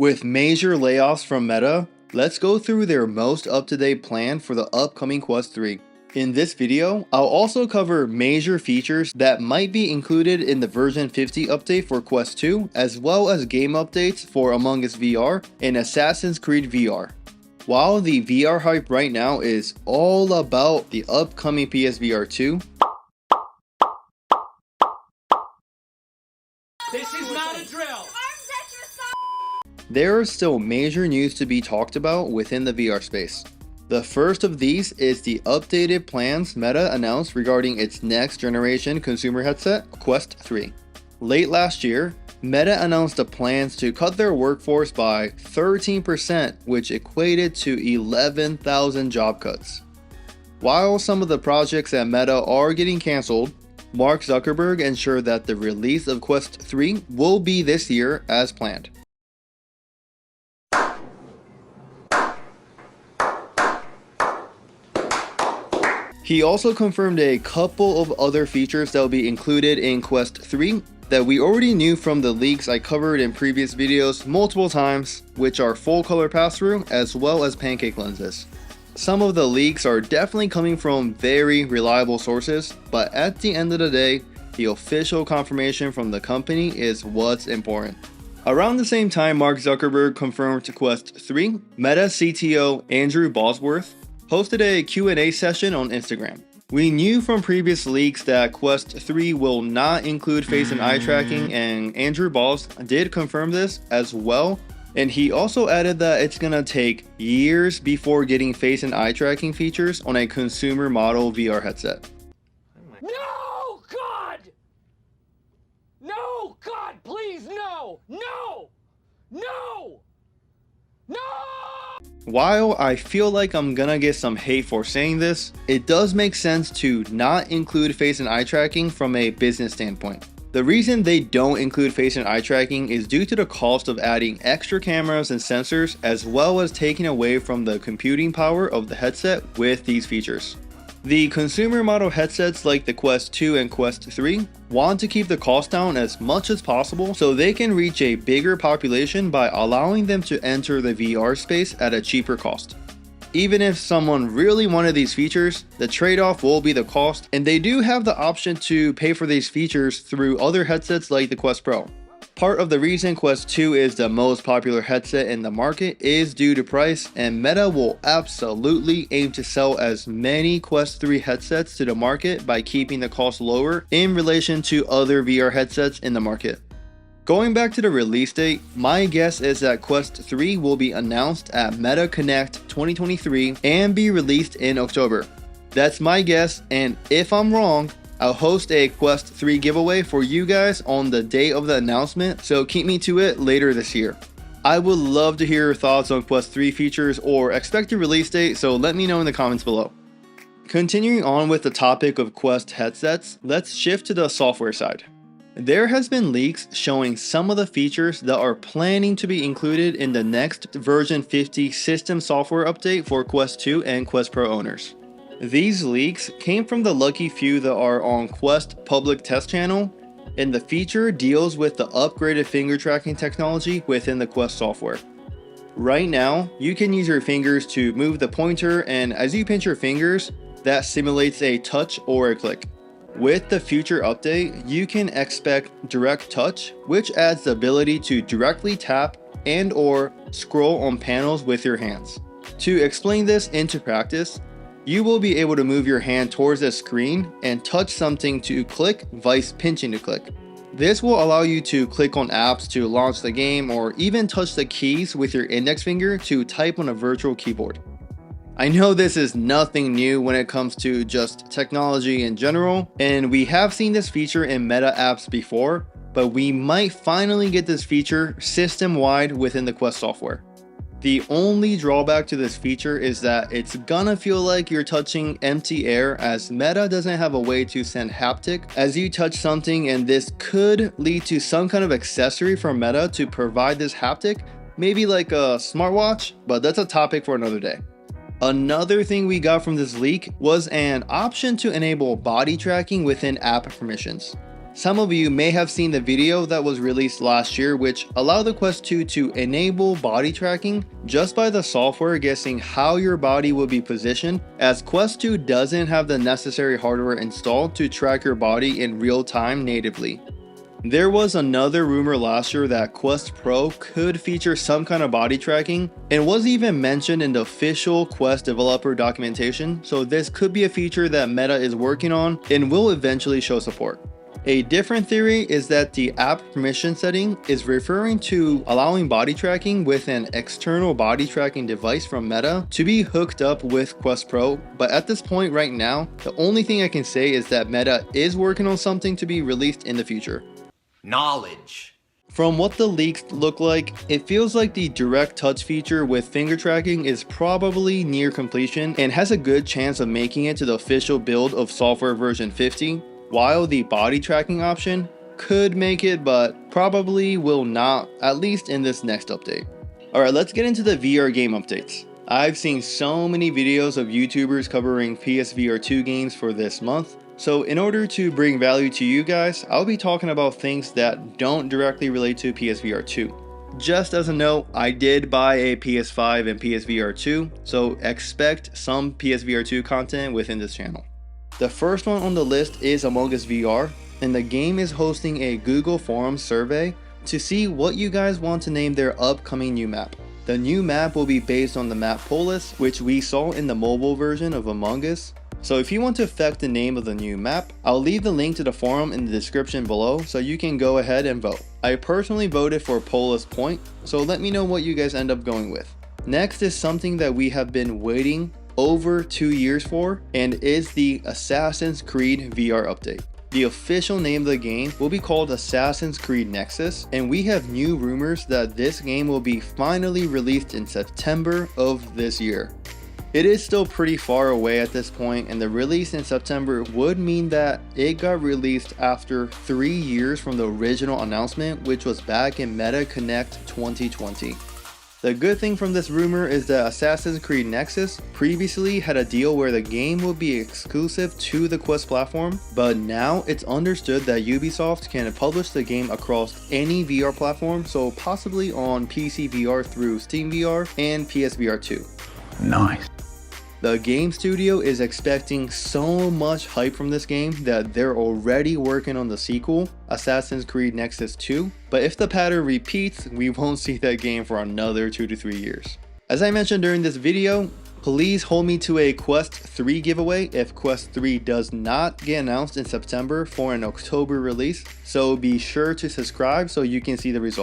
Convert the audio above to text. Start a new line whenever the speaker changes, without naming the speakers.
With major layoffs from Meta, let's go through their most up-to-date plan for the upcoming Quest 3. In this video, I'll also cover major features that might be included in the version 50 update for Quest 2, as well as game updates for Among Us VR and Assassin's Creed VR. While the VR hype right now is all about the upcoming PSVR 2,
this is not a drill!
there are still major news to be talked about within the VR space. The first of these is the updated plans Meta announced regarding its next generation consumer headset, Quest 3. Late last year, Meta announced the plans to cut their workforce by 13%, which equated to 11,000 job cuts. While some of the projects at Meta are getting cancelled, Mark Zuckerberg ensured that the release of Quest 3 will be this year as planned. He also confirmed a couple of other features that will be included in Quest 3 that we already knew from the leaks I covered in previous videos multiple times, which are full color pass-through as well as pancake lenses. Some of the leaks are definitely coming from very reliable sources, but at the end of the day, the official confirmation from the company is what's important. Around the same time Mark Zuckerberg confirmed Quest 3, Meta CTO Andrew Bosworth hosted a Q&A session on Instagram. We knew from previous leaks that Quest 3 will not include face and eye tracking, and Andrew Bos did confirm this as well, and he also added that it's gonna take years before getting face and eye tracking features on a consumer model VR headset.
No, God! No, God, please, no! No! No! No!
While I feel like I'm gonna get some hate for saying this, it does make sense to not include face and eye tracking from a business standpoint. The reason they don't include face and eye tracking is due to the cost of adding extra cameras and sensors, as well as taking away from the computing power of the headset with these features. The consumer model headsets like the Quest 2 and Quest 3 want to keep the cost down as much as possible so they can reach a bigger population by allowing them to enter the VR space at a cheaper cost. Even if someone really wanted these features, the trade-off will be the cost, and they do have the option to pay for these features through other headsets like the Quest Pro. Part of the reason Quest 2 is the most popular headset in the market is due to price, and Meta will absolutely aim to sell as many Quest 3 headsets to the market by keeping the cost lower in relation to other VR headsets in the market. Going back to the release date, my guess is that Quest 3 will be announced at Meta Connect 2023 and be released in October. That's my guess, and if I'm wrong, I'll host a Quest 3 giveaway for you guys on the day of the announcement, so keep me to it later this year. I would love to hear your thoughts on Quest 3 features or expected release date, so let me know in the comments below. Continuing on with the topic of Quest headsets, let's shift to the software side. There has been leaks showing some of the features that are planning to be included in the next version 50 system software update for Quest 2 and Quest Pro owners. These leaks came from the lucky few that are on Quest public test channel, and the feature deals with the upgraded finger tracking technology within the Quest software. Right now, you can use your fingers to move the pointer, and as you pinch your fingers, that simulates a touch or a click. With the future update, you can expect direct touch, which adds the ability to directly tap and or scroll on panels with your hands. To explain this into practice, you will be able to move your hand towards the screen and touch something to click, vice pinching to click. This will allow you to click on apps to launch the game or even touch the keys with your index finger to type on a virtual keyboard. I know this is nothing new when it comes to just technology in general, and we have seen this feature in Meta apps before, but we might finally get this feature system-wide within the Quest software. The only drawback to this feature is that it's gonna feel like you're touching empty air, as Meta doesn't have a way to send haptic as you touch something, and this could lead to some kind of accessory from Meta to provide this haptic, maybe like a smartwatch, but that's a topic for another day. Another thing we got from this leak was an option to enable body tracking within app permissions. Some of you may have seen the video that was released last year which allowed the Quest 2 to enable body tracking just by the software guessing how your body will be positioned, as Quest 2 doesn't have the necessary hardware installed to track your body in real time natively. There was another rumor last year that Quest Pro could feature some kind of body tracking and was even mentioned in the official Quest developer documentation, so this could be a feature that Meta is working on and will eventually show support. A different theory is that the app permission setting is referring to allowing body tracking with an external body tracking device from Meta to be hooked up with Quest Pro, but at this point right now, the only thing I can say is that Meta is working on something to be released in the future.
Knowledge.
From what the leaks look like, it feels like the direct touch feature with finger tracking is probably near completion and has a good chance of making it to the official build of software version 50. While the body tracking option could make it, but probably will not, at least in this next update. Alright, let's get into the VR game updates. I've seen so many videos of YouTubers covering PSVR 2 games for this month, so in order to bring value to you guys, I'll be talking about things that don't directly relate to PSVR 2. Just as a note, I did buy a PS5 and PSVR 2, so expect some PSVR 2 content within this channel. The first one on the list is Among Us VR, and the game is hosting a Google Forums survey to see what you guys want to name their upcoming new map. The new map will be based on the map Polis, which we saw in the mobile version of Among Us. So if you want to affect the name of the new map, I'll leave the link to the forum in the description below so you can go ahead and vote. I personally voted for Polis Point, so let me know what you guys end up going with. Next is something that we have been waiting over 2 years for, and is the Assassin's Creed VR update. The official name of the game will be called Assassin's Creed Nexus, and we have new rumors that this game will be finally released in September of this year. It is still pretty far away at this point, and the release in September would mean that it got released after 3 years from the original announcement, which was back in Meta Connect 2020. The good thing from this rumor is that Assassin's Creed Nexus previously had a deal where the game would be exclusive to the Quest platform, but now it's understood that Ubisoft can publish the game across any VR platform, so possibly on PC VR through Steam VR and PSVR 2.
Nice.
The game studio is expecting so much hype from this game that they're already working on the sequel, Assassin's Creed Nexus 2, but if the pattern repeats, we won't see that game for another 2 to 3 years. As I mentioned during this video, please hold me to a Quest 3 giveaway if Quest 3 does not get announced in September for an October release, so be sure to subscribe so you can see the results.